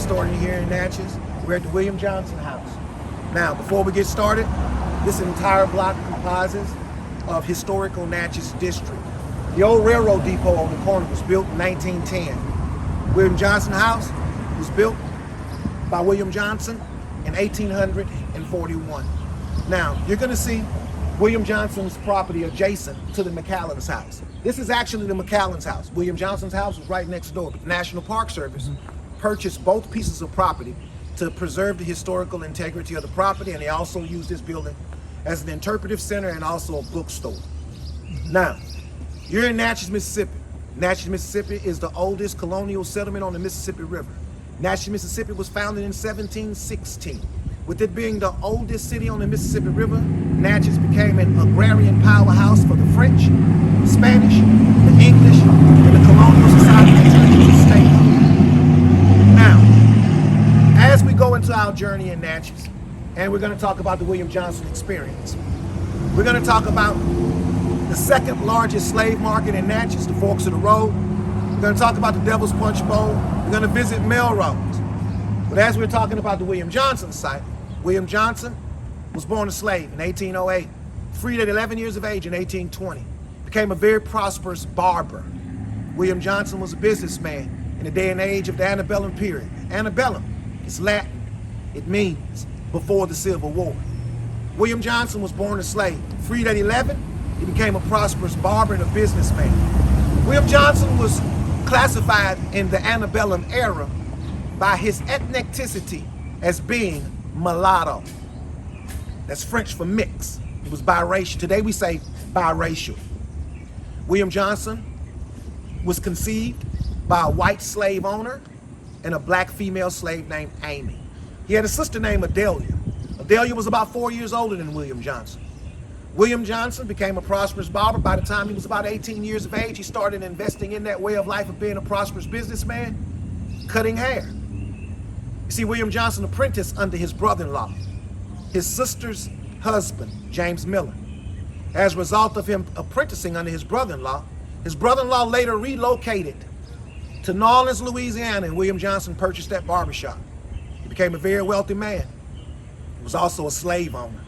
historian here in Natchez. We're at the William Johnson House. Now, before we get started, this entire block comprises of historical Natchez district. The old railroad depot on the corner was built in 1910. William Johnson House was built by William Johnson in 1841. Now, you're going to see William Johnson's property adjacent to the McAllen's house. This is actually the McAllen's house. William Johnson's house was right next door, but the National Park Service purchased both pieces of property to preserve the historical integrity of the property, and they also used this building as an interpretive center and also a bookstore. Now, you're in Natchez, Mississippi. Natchez, Mississippi is the oldest colonial settlement on the Mississippi River. Natchez, Mississippi was founded in 1716. With it being the oldest city on the Mississippi River, Natchez became an agrarian powerhouse for the French, the Spanish, the English, and the colonial society of the state. Now, as we go into our journey in Natchez, and we're going to talk about the William Johnson experience, we're going to talk about the second largest slave market in Natchez, the Forks of the Road. We're going to talk about the Devil's Punch Bowl. We're going to visit Melrose. But as we're talking about the William Johnson site, William Johnson was born a slave in 1808, freed at 11 years of age in 1820, became a very prosperous barber. William Johnson was a businessman in the day and age of the antebellum period. Antebellum is Latin. It means before the Civil War. William Johnson was born a slave. Freed at 11, he became a prosperous barber and a businessman. William Johnson was classified in the antebellum era by his ethnicity as being mulatto. That's French for mix. It was biracial. Today we say biracial. William Johnson was conceived by a white slave owner and a black female slave named Amy. He had a sister named Adelia. Adelia was about 4 years older than William Johnson. William Johnson became a prosperous barber. By the time he was about 18 years of age, he started investing in that way of life of being a prosperous businessman, cutting hair. You see, William Johnson apprenticed under his brother-in-law, his sister's husband, James Miller. As a result of him apprenticing under his brother-in-law later relocated to New Orleans, Louisiana, and William Johnson purchased that barbershop. He became a very wealthy man. He was also a slave owner.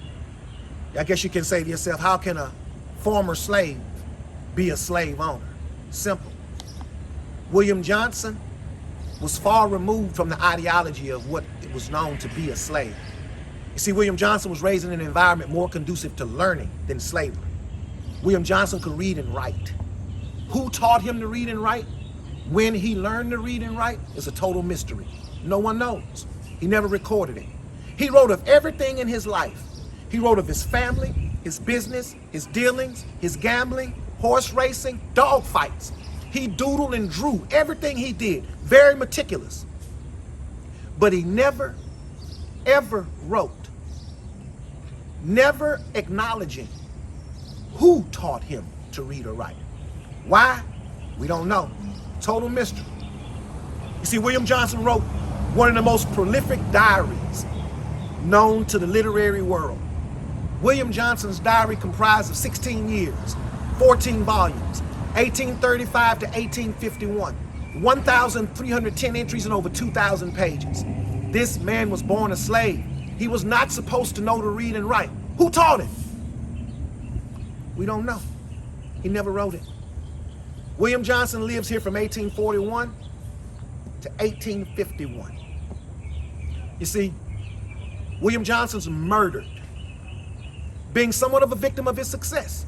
I guess you can say to yourself, how can a former slave be a slave owner? Simple. William Johnson was far removed from the ideology of what it was known to be a slave. You see, William Johnson was raised in an environment more conducive to learning than slavery. William Johnson could read and write. Who taught him to read and write? When he learned to read and write is a total mystery. No one knows. He never recorded it. He wrote of everything in his life. He wrote of his family, his business, his dealings, his gambling, horse racing, dog fights. He doodled and drew everything he did, very meticulous. But he never, ever wrote, never acknowledging who taught him to read or write. Why? We don't know. Total mystery. You see, William Johnson wrote one of the most prolific diaries known to the literary world. William Johnson's diary comprised of 16 years, 14 volumes, 1835 to 1851, 1,310 entries and over 2,000 pages. This man was born a slave. He was not supposed to know to read and write. Who taught him? We don't know. He never wrote it. William Johnson lives here from 1841 to 1851. You see, William Johnson's murdered, being somewhat of a victim of his success.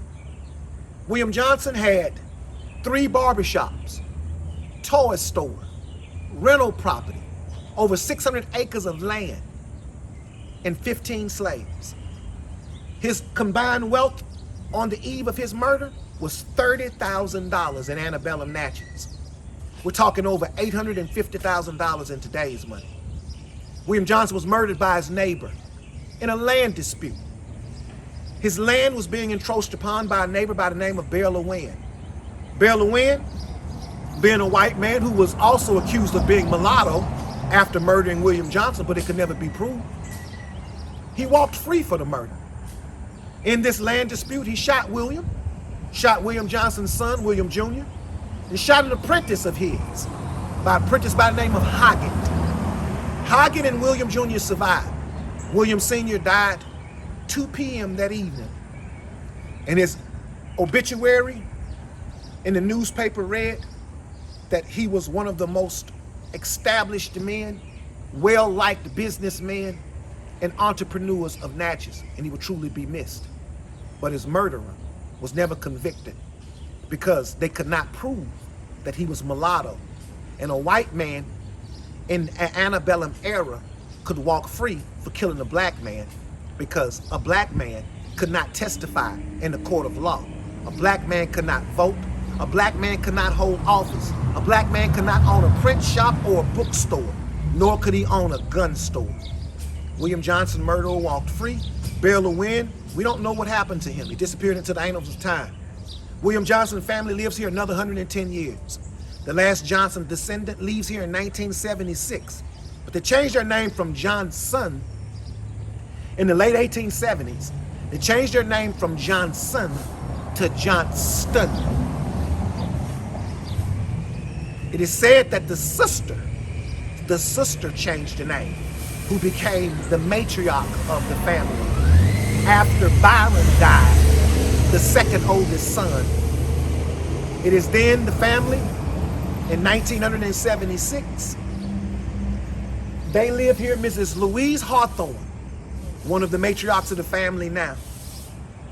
William Johnson had 3 barbershops, toy store, rental property, over 600 acres of land, and 15 slaves. His combined wealth on the eve of his murder was $30,000 in antebellum Natchez. We're talking over $850,000 in today's money. William Johnson was murdered by his neighbor in a land dispute. His land was being encroached upon by a neighbor by the name of Bear Lewin. Bear Lewin, being a white man who was also accused of being mulatto after murdering William Johnson, but it could never be proved, he walked free for the murder. In this land dispute, he shot William Johnson's son, William Jr., and shot an apprentice of his, by the name of Hoggett. Hagen and William Jr. survived. William Sr. died 2 p.m. that evening. And his obituary in the newspaper read that he was one of the most established men, well-liked businessmen, and entrepreneurs of Natchez, and he would truly be missed. But his murderer was never convicted because they could not prove that he was mulatto, and a white man in an antebellum era could walk free for killing a black man because a black man could not testify in the court of law. A black man could not vote. A black man could not hold office. A black man could not own a print shop or a bookstore, nor could he own a gun store. William Johnson, murderer, walked free, bail or win. We don't know what happened to him. He disappeared into the annals of time. William Johnson family lives here another 110 years. The last Johnson descendant leaves here in 1976, but they changed their name from Johnson in the late 1870s. They changed their name from Johnson to Johnston. It is said that the sister changed the name, who became the matriarch of the family. After Byron died, the second oldest son. It is then the family, in 1976, they live here. Mrs. Louise Hawthorne, one of the matriarchs of the family now.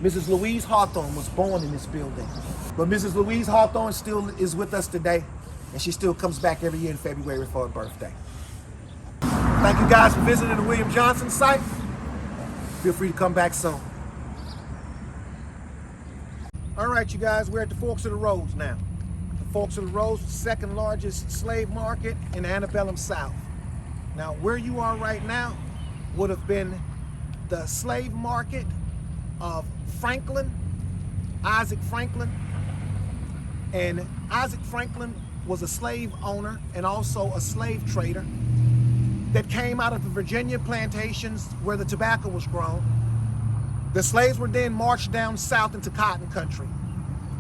Mrs. Louise Hawthorne was born in this building. But Mrs. Louise Hawthorne still is with us today, and she still comes back every year in February for her birthday. Thank you guys for visiting the William Johnson site. Feel free to come back soon. All right, you guys, we're at the Forks of the Roads now. The Forks of the Roads, the second largest slave market in the antebellum South. Now, where you are right now would have been the slave market of Franklin, Isaac Franklin. And Isaac Franklin was a slave owner and also a slave trader that came out of the Virginia plantations where the tobacco was grown. The slaves were then marched down south into cotton country.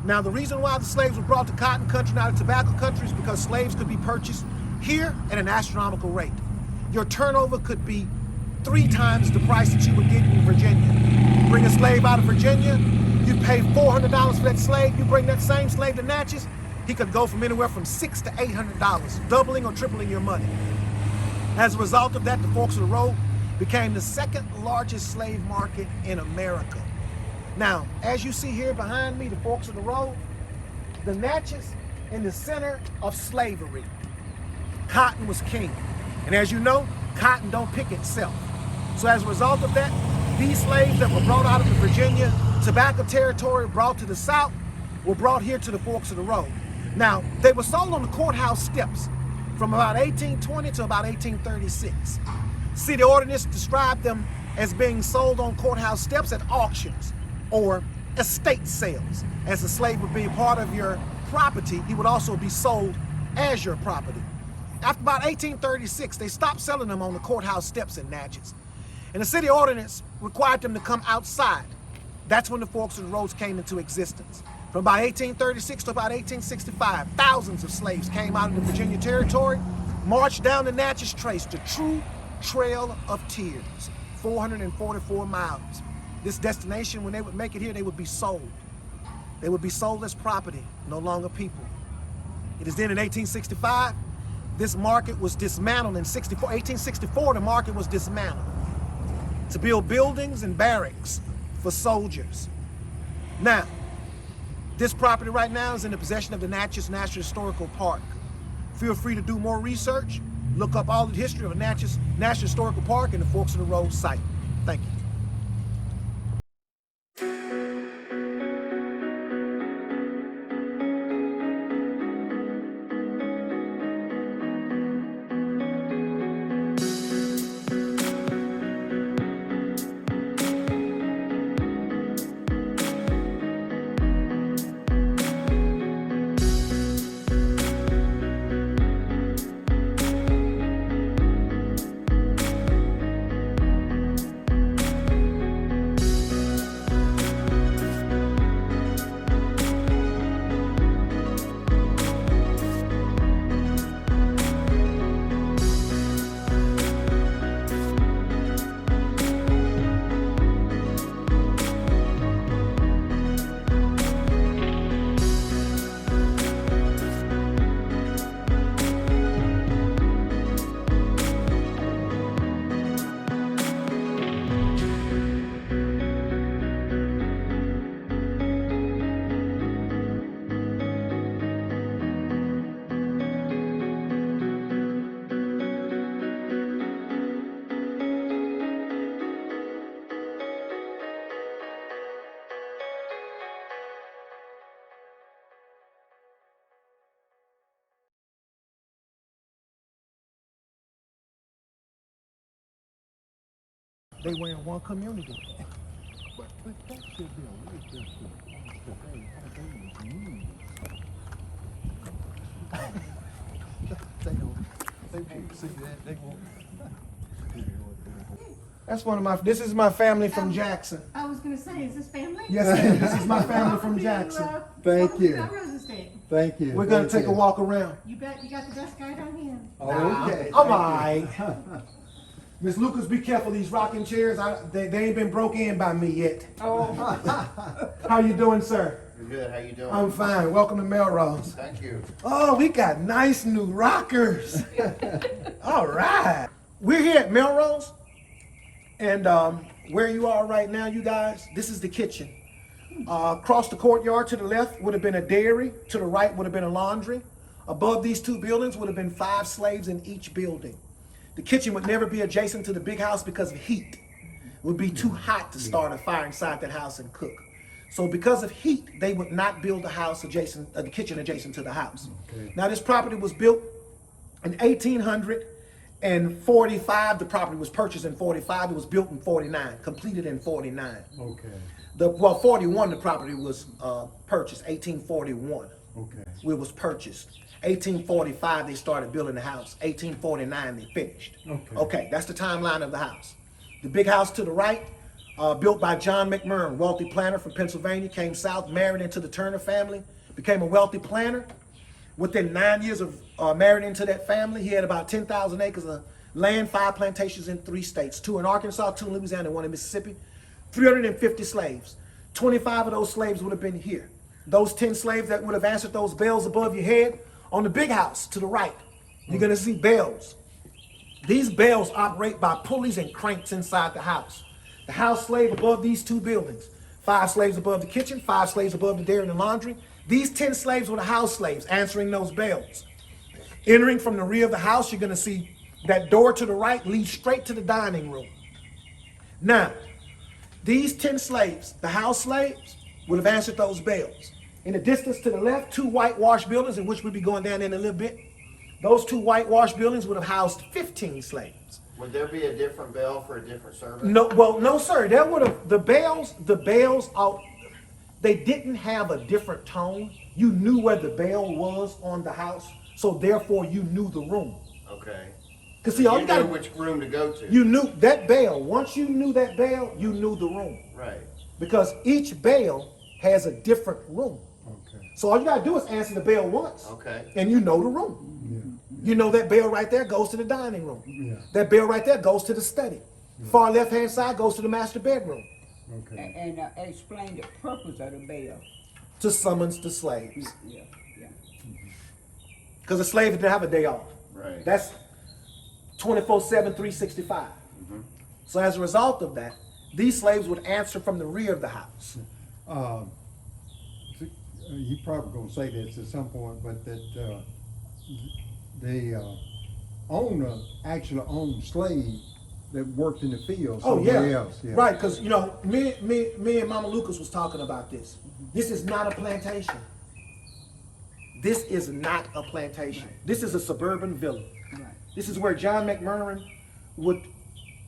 Now, the reason why the slaves were brought to cotton country, not to tobacco country, is because slaves could be purchased here at an astronomical rate. Your turnover could be 3 times the price that you would get in Virginia. You bring a slave out of Virginia, you pay $400 for that slave. You bring that same slave to Natchez, he could go from anywhere from $600 to $800, doubling or tripling your money. As a result of that, the Forks of the Road became the second largest slave market in America. Now, as you see here behind me, the Forks of the Road, the Natchez in the center of slavery. Cotton was king. And as you know, cotton don't pick itself. So as a result of that, these slaves that were brought out of the Virginia tobacco territory, brought to the South, were brought here to the Forks of the Road. Now, they were sold on the courthouse steps from about 1820 to about 1836. City ordinance described them as being sold on courthouse steps at auctions or estate sales. As a slave would be a part of your property, he would also be sold as your property. After about 1836, they stopped selling them on the courthouse steps in Natchez. And the city ordinance required them to come outside. That's when the Forks of the Roads came into existence. From about 1836 to about 1865, thousands of slaves came out of the Virginia territory, marched down the Natchez Trace, the true Trail of Tears, 444 miles. This destination, when they would make it here, they would be sold. They would be sold as property, no longer people. It is then in 1865, this market was dismantled. In 1864, the market was dismantled to build buildings and barracks for soldiers. Now, this property right now is in the possession of the Natchez National Historical Park. Feel free to do more research. Look up all the history of the Natchez National Historical Park and the Forks of the Road site. Thank you. They were in one community. But that should be a way just to they won't see that, they won't. That's one of my, this is my family from Jackson. I was gonna say, is this family? Yes, ma'am, this is my family from Jackson. Thank you. Melrose Estate. Thank you. We're gonna Thank take a you. walk around. You bet you got the best guide on hand. Okay. I'm alright. Miss Lucas, be careful these rocking chairs. They ain't been broke in by me yet. Oh. How you doing, sir? Good, how you doing? I'm fine. Welcome to Melrose. Thank you. Oh, we got nice new rockers. All right. We're here at Melrose, and where you are right now, you guys, this is the kitchen. Across the courtyard to the left would have been a dairy. To the right would have been a laundry. Above these two buildings would have been 5 slaves in each building. The kitchen would never be adjacent to the big house because of heat. It would be too hot to start a fire inside that house and cook. So because of heat, they would not build the house adjacent, the kitchen adjacent to the house. Okay. Now this property was built in 1845. The property was purchased in 45. It was built in 49, completed in 49. Okay, 41, the property was purchased, 1841. okay. It was purchased. 1845, they started building the house. 1849, they finished. Okay. Okay, that's the timeline of the house. The big house to the right, built by John McMurrin, wealthy planter from Pennsylvania, came south, married into the Turner family, became a wealthy planter. Within 9 years of marrying into that family, he had about 10,000 acres of land, 5 plantations in 3 states, 2 in Arkansas, 2 in Louisiana, and 1 in Mississippi, 350 slaves. 25 of those slaves would have been here. Those 10 slaves that would have answered those bells above your head, on the big house to the right, you're gonna see bells. These bells operate by pulleys and cranks inside the house. The house slave above these 2 buildings, 5 slaves above the kitchen, 5 slaves above the dairy and the laundry. These 10 slaves were the house slaves answering those bells. Entering from the rear of the house, you're gonna see that door to the right leads straight to the dining room. Now, these 10 slaves, the house slaves, would have answered those bells. In the distance to the left, 2 whitewashed buildings, in which we'll be going down in a little bit. Those 2 whitewashed buildings would have housed 15 slaves. Would there be a different bell for a different service? No, well, no, sir. There would have the bells. They didn't have a different tone. You knew where the bell was on the house, so therefore you knew the room. Okay. Cause see, all You you got knew which room to go to. you knew that bell. Once you knew that bell, you knew the room. Right. Because each bell has a different room. Okay. So all you gotta do is answer the bell once. Okay. And you know the room. You know that bell right there goes to the dining room. Yeah. That bell right there goes to the study. Far left hand side goes to the master bedroom. Okay. And explain the purpose of the bell. To summons the slaves. Yeah, yeah. Because a slave didn't have a day off. Right. That's 24/7, 365. So as a result of that, these slaves would answer from the rear of the house. You probably gonna say this at some point, but that the owner actually owned slaves that worked in the field Oh somewhere yeah, else. Yeah. right. Because you know, me and Mama Lucas was talking about this. This is not a plantation. This is not a plantation. This is a suburban villa. Right. This is where John McMurrin would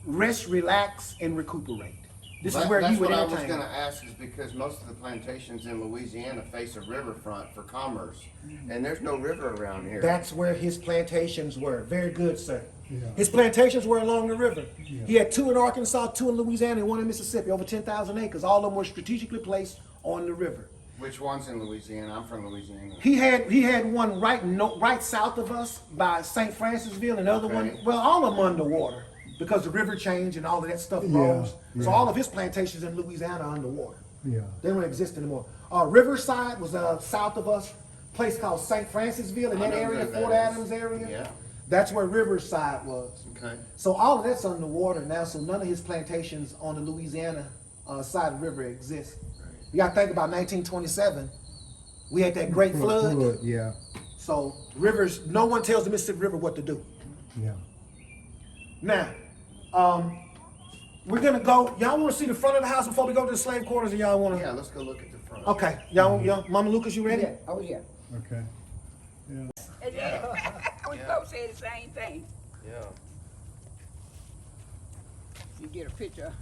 rest, relax, and recuperate. This is where he That's would what I was entertain. gonna ask, is because most of the plantations in Louisiana face a riverfront for commerce, and there's no river around here. That's where his plantations were. Very good, sir. Yeah. His plantations were along the river. Yeah. He had 2 in Arkansas, 2 in Louisiana, and 1 in Mississippi, over 10,000 acres. All of them were strategically placed on the river. Which one's in Louisiana? I'm from Louisiana. He had one right south of us by St. Francisville, and the other one, Okay. well, all of them underwater because the river changed and all of that stuff Yeah, rose. yeah. So all of his plantations in Louisiana are underwater. Yeah. They don't exist anymore. Riverside was south of us, a place called St. Francisville, in I that know area, where that Fort is. Adams area. Yeah. That's where Riverside was. Okay. So all of that's underwater now, so none of his plantations on the Louisiana side of the river exist. You gotta think about 1927, we had that great flood. Yeah. So rivers, no one tells the Mississippi River what to do. Yeah. Now, we're gonna go, y'all wanna see the front of the house before we go to the slave quarters, or y'all wanna? Yeah, let's go look at the front. Okay, y'all, Mama Lucas, you ready? Yeah, oh yeah. Okay. I was both say the same thing. Yeah. You get a picture.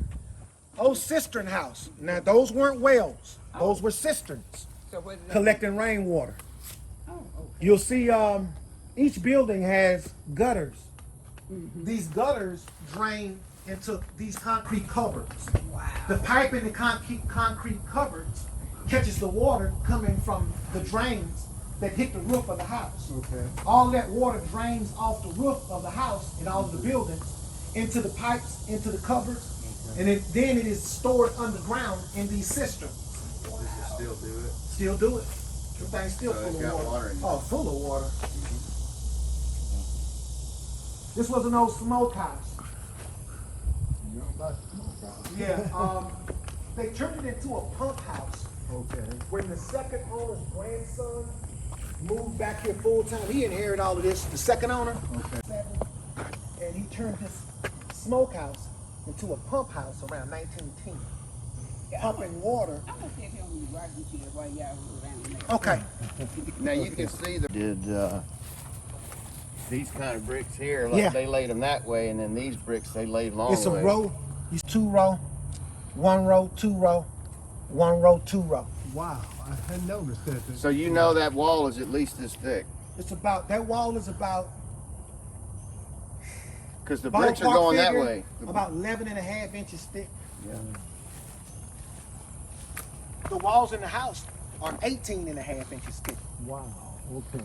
Oh, cistern house. Now those weren't wells. Those were cisterns So what is that? collecting rainwater. Oh, okay. You'll see each building has gutters. These gutters drain into these concrete cupboards. Wow. The pipe in the concrete cupboards catches the water coming from the drains that hit the roof of the house. Okay. All that water drains off the roof of the house and all of the buildings into the pipes, into the cupboards, and then it is stored underground in these cisterns. Still do it. Still do it. The thing's still So full it's of got water. water in it. Oh, full of water. This was an old smokehouse. You know about the smoke house? Yeah. They turned it into a pump house Okay. when the second owner's grandson moved back here full time. He inherited all of this. The second owner. Okay. And he turned this smokehouse into a pump house around 1910. Pumping water. I'm gonna see if he don't be riding to you while y'all were around there. Okay. Now you can see these kind of bricks here, like Yeah. they laid them that way, and then these bricks they laid long It's a way. row. It's 2 row, 1 row, 2 row, 1 row, 2 row. Wow, I hadn't noticed that. So you know that wall is at least this thick, It's about, that wall is about, because the bricks are ballpark going that figure, way. about 11.5 inches thick. Yeah. The walls in the house are 18.5 inches thick. Wow, okay.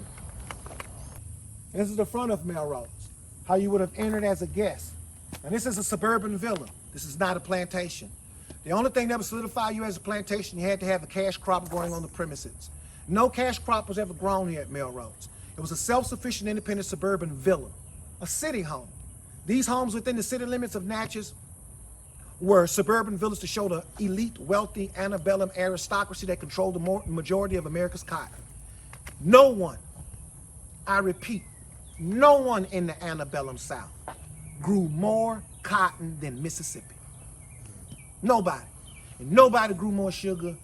This is the front of Melrose, how you would have entered as a guest. And this is a suburban villa. This is not a plantation. The only thing that would solidify you as a plantation, you had to have a cash crop growing on the premises. No cash crop was ever grown here at Melrose. It was a self-sufficient, independent suburban villa, a city home. These homes within the city limits of Natchez were suburban villas to show the elite, wealthy, antebellum aristocracy that controlled the majority of America's cotton. No one, I repeat, no one in the antebellum South grew more cotton than Mississippi. Nobody. And nobody grew more sugar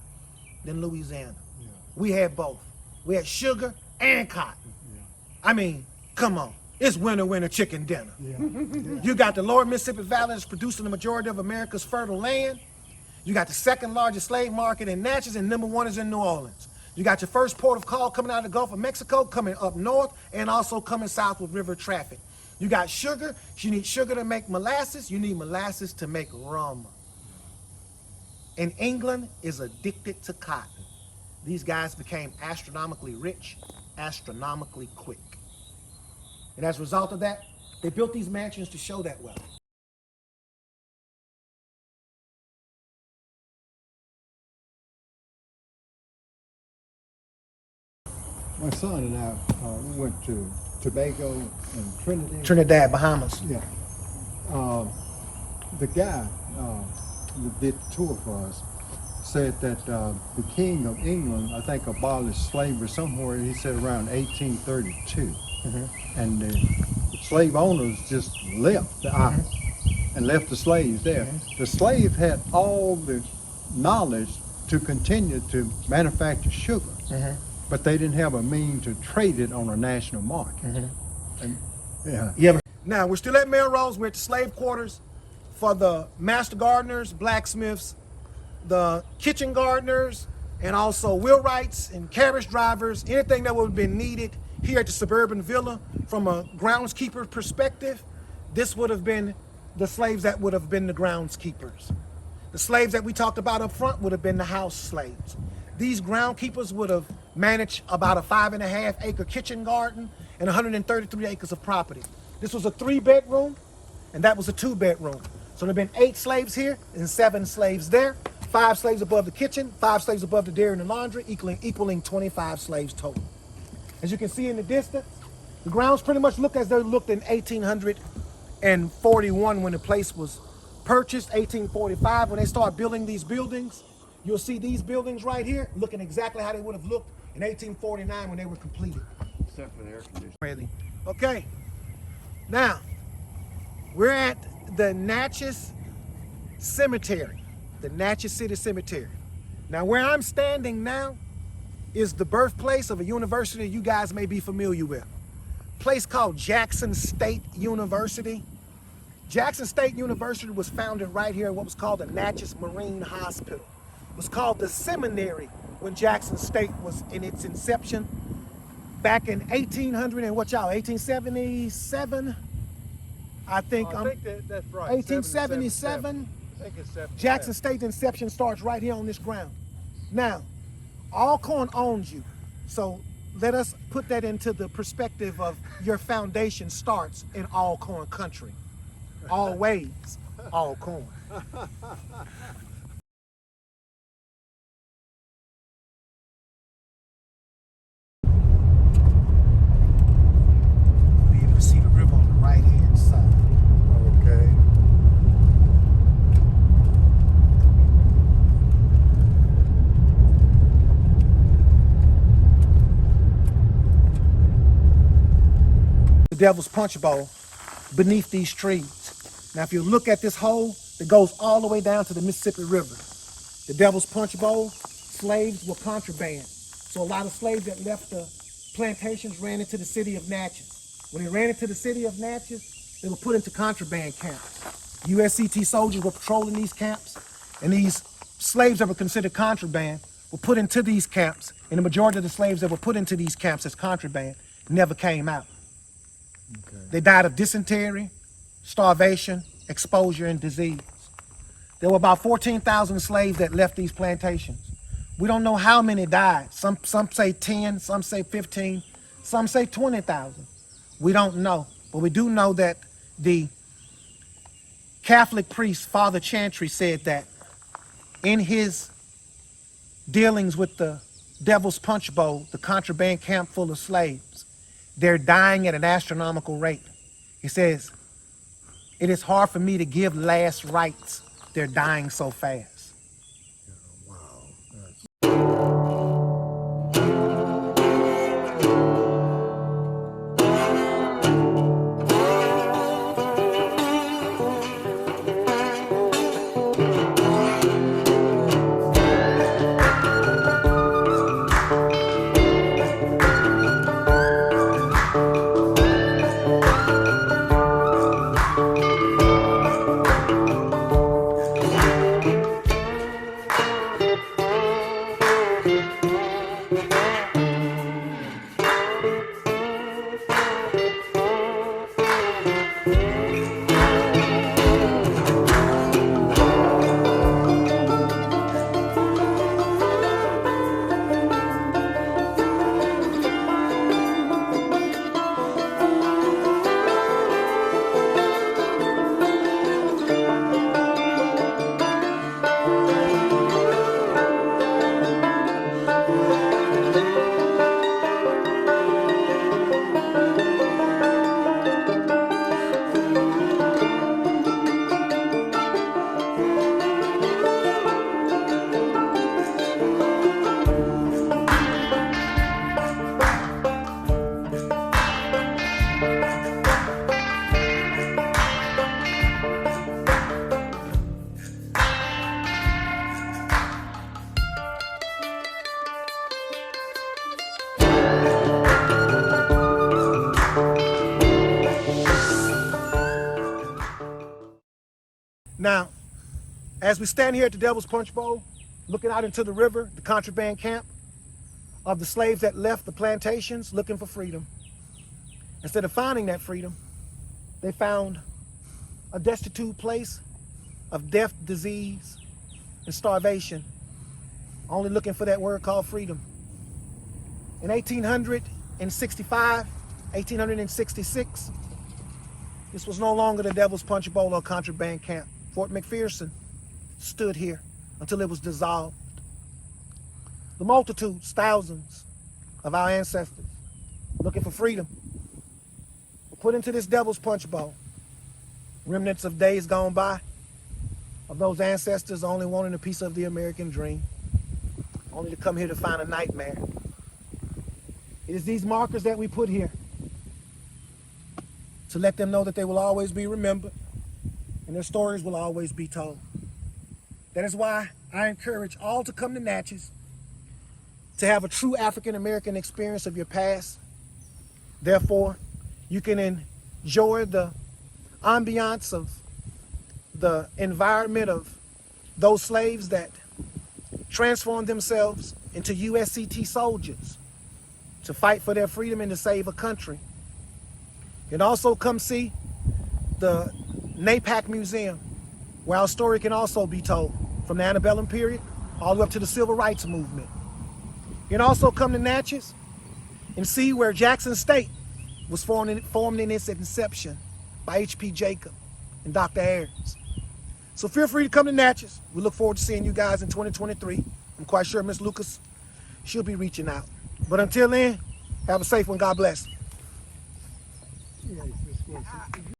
than Louisiana. Yeah. We had both. We had sugar and cotton. Yeah. I mean, come on. It's winter chicken dinner. Yeah. You got the lower Mississippi Valley that's producing the majority of America's fertile land. You got the second largest slave market in Natchez, and number 1 is in New Orleans. You got your first port of call coming out of the Gulf of Mexico, coming up north, and also coming south with river traffic. You got sugar. You need sugar to make molasses. You need molasses to make rum. And England is addicted to cotton. These guys became astronomically rich, astronomically quick. And as a result of that, they built these mansions to show that wealth. My son and I went to Tobago and Trinidad. Trinidad, Bahamas. Yeah. The guy that did the tour for us said that the King of England, I think, abolished slavery somewhere, he said around 1832. And the slave owners just left the island and left the slaves there. The slave had all the knowledge to continue to manufacture sugar, but they didn't have a means to trade it on a national market. And, yeah. Now, we're still at Melrose. We're at the slave quarters for the master gardeners, blacksmiths, the kitchen gardeners, and also wheelwrights and carriage drivers, anything that would have been needed here at the suburban villa from a groundskeeper perspective. This would have been the slaves that would have been the groundskeepers. The slaves that we talked about up front would have been the house slaves. These groundkeepers would have managed about a 5.5 acre kitchen garden and 133 acres of property. This was a 3-bedroom, and that was a 2-bedroom. So there have been 8 slaves here and 7 slaves there. 5 slaves above the kitchen, 5 slaves above the dairy and the laundry, equaling 25 slaves total. As you can see in the distance, the grounds pretty much look as they looked in 1841 when the place was purchased, 1845 when they started building these buildings. You'll see these buildings right here looking exactly how they would have looked in 1849 when they were completed. Except for the air conditioning. Okay, now we're at the Natchez Cemetery, the Natchez City Cemetery. Now where I'm standing now is the birthplace of a university you guys may be familiar with. A place called Jackson State University. Jackson State University was founded right here in what was called the Natchez Marine Hospital. It was called the seminary when Jackson State was in its inception back in 1800 and what y'all, 1877? I think that's right. 1877. I think it's 77. Jackson State inception starts right here on this ground. Now, Alcorn owns you. So let us put that into the perspective of your foundation starts in Alcorn country. Always Alcorn. Be able to see the river on the right hand side. Okay. The Devil's Punch Bowl beneath these trees. Now, if you look at this hole, it goes all the way down to the Mississippi River. The Devil's Punch Bowl, slaves were contraband. So a lot of slaves that left the plantations ran into the city of Natchez. When they ran into the city of Natchez, they were put into contraband camps. USCT soldiers were patrolling these camps, and these slaves that were considered contraband were put into these camps, and the majority of the slaves that were put into these camps as contraband never came out. Okay. They died of dysentery, starvation, exposure, and disease. There were about 14,000 slaves that left these plantations. We don't know how many died. Some say 10, some say 15, some say 20,000. We don't know, but we do know that the Catholic priest, Father Chantry, said that in his dealings with the Devil's Punch Bowl, the contraband camp full of slaves, they're dying at an astronomical rate. He says, "It is hard for me to give last rites. They're dying so fast." Now, as we stand here at the Devil's Punch Bowl, looking out into the river, the contraband camp of the slaves that left the plantations looking for freedom, instead of finding that freedom, they found a destitute place of death, disease, and starvation, only looking for that word called freedom. In 1865, 1866, this was no longer the Devil's Punch Bowl or contraband camp. Fort McPherson stood here until it was dissolved. The multitudes, thousands of our ancestors looking for freedom were put into this Devil's Punch Bowl. Remnants of days gone by, of those ancestors only wanting a piece of the American dream, only to come here to find a nightmare. It is these markers that we put here to let them know that they will always be remembered and their stories will always be told. That is why I encourage all to come to Natchez to have a true African-American experience of your past. Therefore, you can enjoy the ambiance of the environment of those slaves that transformed themselves into USCT soldiers to fight for their freedom and to save a country. And also come see the NAPAC Museum, where our story can also be told from the antebellum period all the way up to the civil rights movement. You can also come to Natchez and see where Jackson State was formed in its inception by H.P. Jacob and Dr. Ayers. So feel free to come to Natchez. We look forward to seeing you guys in 2023. I'm quite sure Miss Lucas, she'll be reaching out. But until then, have a safe one. God bless. Yeah, it's just